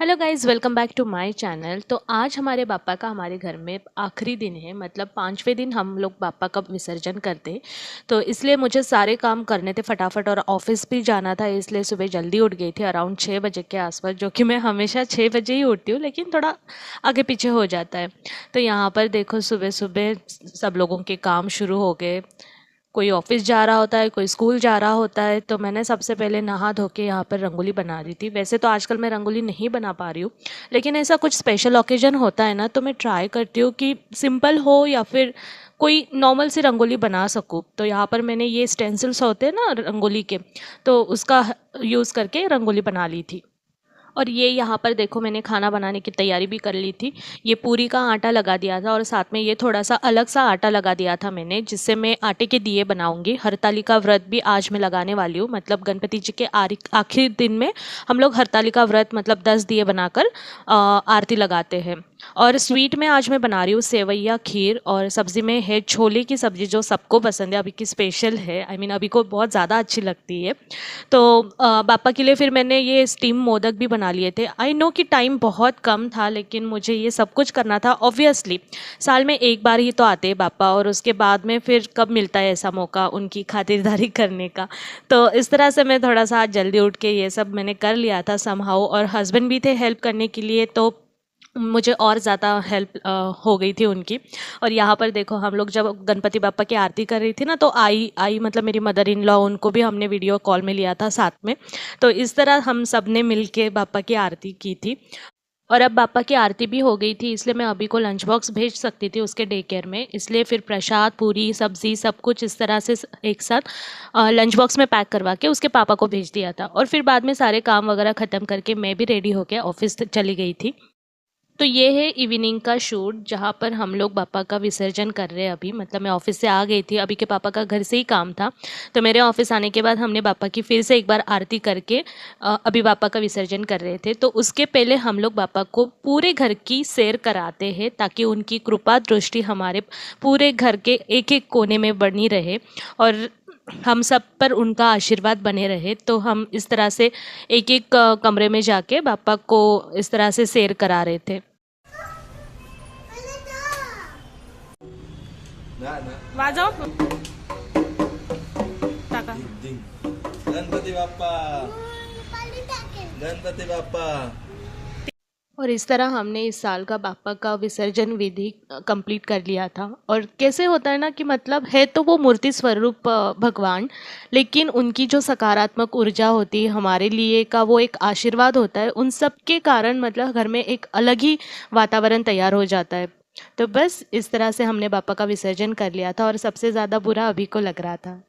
Hello guys, welcome back to my channel. तो आज हमारे पापा का हमारे घर में आखिरी दिन है, मतलब 5वें दिन हम लोग पापा का विसर्जन करते। तो इसलिए मुझे सारे काम करने थे फटाफट, और ऑफिस भी जाना था, इसलिए सुबह जल्दी उठ गई थी अराउंड 6 बजे के आसपास, जो कि मैं हमेशा 6 बजे ही उठती हूँ, लेकिन थोड़ा आगे पीछे हो जाता है। तो यहाँ पर देखो, सुबह सुबह सब लोगों के काम शुरू हो गए। कोई ऑफिस जा रहा होता है, कोई स्कूल जा रहा होता है। तो मैंने सबसे पहले नहा धो के यहाँ पर रंगोली बना रही थी। वैसे तो आजकल मैं रंगोली नहीं बना पा रही हूँ, लेकिन ऐसा कुछ स्पेशल ओकेजन होता है ना, तो मैं ट्राई करती हूँ कि सिंपल हो या फिर कोई नॉर्मल सी रंगोली बना सकूँ। तो यहाँ पर मैंने ये स्टेंसिल्स होते हैं ना रंगोली के, तो उसका यूज़ करके रंगोली बना ली थी। और ये यहाँ पर देखो, मैंने खाना बनाने की तैयारी भी कर ली थी। ये पूरी का आटा लगा दिया था, और साथ में ये थोड़ा सा अलग सा आटा लगा दिया था मैंने, जिससे मैं आटे के दिए बनाऊंगी। हरतालिका व्रत भी आज मैं लगाने वाली हूँ, मतलब गणपति जी के आखिरी दिन में हम लोग हरतालिका व्रत मतलब 10 दिए बनाकर आरती लगाते हैं। और स्वीट में आज मैं बना रही हूँ सेवैया खीर, और सब्ज़ी में है छोले की सब्ज़ी, जो सबको पसंद है, अभी की स्पेशल है। आई मीन अभी को बहुत ज़्यादा अच्छी लगती है। तो पापा के लिए फिर मैंने ये स्टीम मोदक भी बना लिए थे। आई नो कि टाइम बहुत कम था, लेकिन मुझे ये सब कुछ करना था। ऑब्वियसली साल में एक बार ही तो आते हैं पापा, और उसके बाद में फिर कब मिलता है ऐसा मौका उनकी खातिरदारी करने का। तो इस तरह से मैं थोड़ा सा आज जल्दी उठ के ये सब मैंने कर लिया था समहाउ, और हस्बैंड भी थे हेल्प करने के लिए, तो मुझे और ज़्यादा हेल्प हो गई थी उनकी। और यहाँ पर देखो, हम लोग जब गणपति बापा की आरती कर रही थी ना, तो आई आई मतलब मेरी मदर इन लॉ, उनको भी हमने वीडियो कॉल में लिया था साथ में। तो इस तरह हम सब ने मिल के बापा की आरती की थी। और अब पापा की आरती भी हो गई थी, इसलिए मैं अभी को लंच बॉक्स भेज सकती थी उसके डे केयर में। इसलिए फिर प्रसाद, पूरी सब्जी, सब कुछ इस तरह से एक साथ लंच बॉक्स में पैक करवा के उसके पापा को भेज दिया था। और फिर बाद में सारे काम वगैरह ख़त्म करके मैं भी रेडी होकर ऑफिस चली गई थी। तो ये है इवनिंग का शूट, जहाँ पर हम लोग पापा का विसर्जन कर रहे हैं अभी। मतलब मैं ऑफिस से आ गई थी, अभी के पापा का घर से ही काम था। तो मेरे ऑफिस आने के बाद हमने पापा की फिर से एक बार आरती करके अभी पापा का विसर्जन कर रहे थे। तो उसके पहले हम लोग पापा को पूरे घर की सैर कराते हैं, ताकि उनकी कृपा दृष्टि हमारे पूरे घर के एक एक कोने में बनी रहे, और हम सब पर उनका आशीर्वाद बने रहे। तो हम इस तरह से एक एक कमरे में जाके पापा को इस तरह से सैर करा रहे थे। ना ना वाजव टाका। डिंग डिंग गणपती बाप्पा गणपती बाप्पा। और इस तरह हमने इस साल का पापा का विसर्जन विधि कंप्लीट कर लिया था। और कैसे होता है ना कि मतलब है तो वो मूर्ति स्वरूप भगवान, लेकिन उनकी जो सकारात्मक ऊर्जा होती है हमारे लिए का, वो एक आशीर्वाद होता है। उन सब के कारण मतलब घर में एक अलग ही वातावरण तैयार हो जाता है। तो बस इस तरह से हमने पापा का विसर्जन कर लिया था, और सबसे ज़्यादा बुरा अभी को लग रहा था।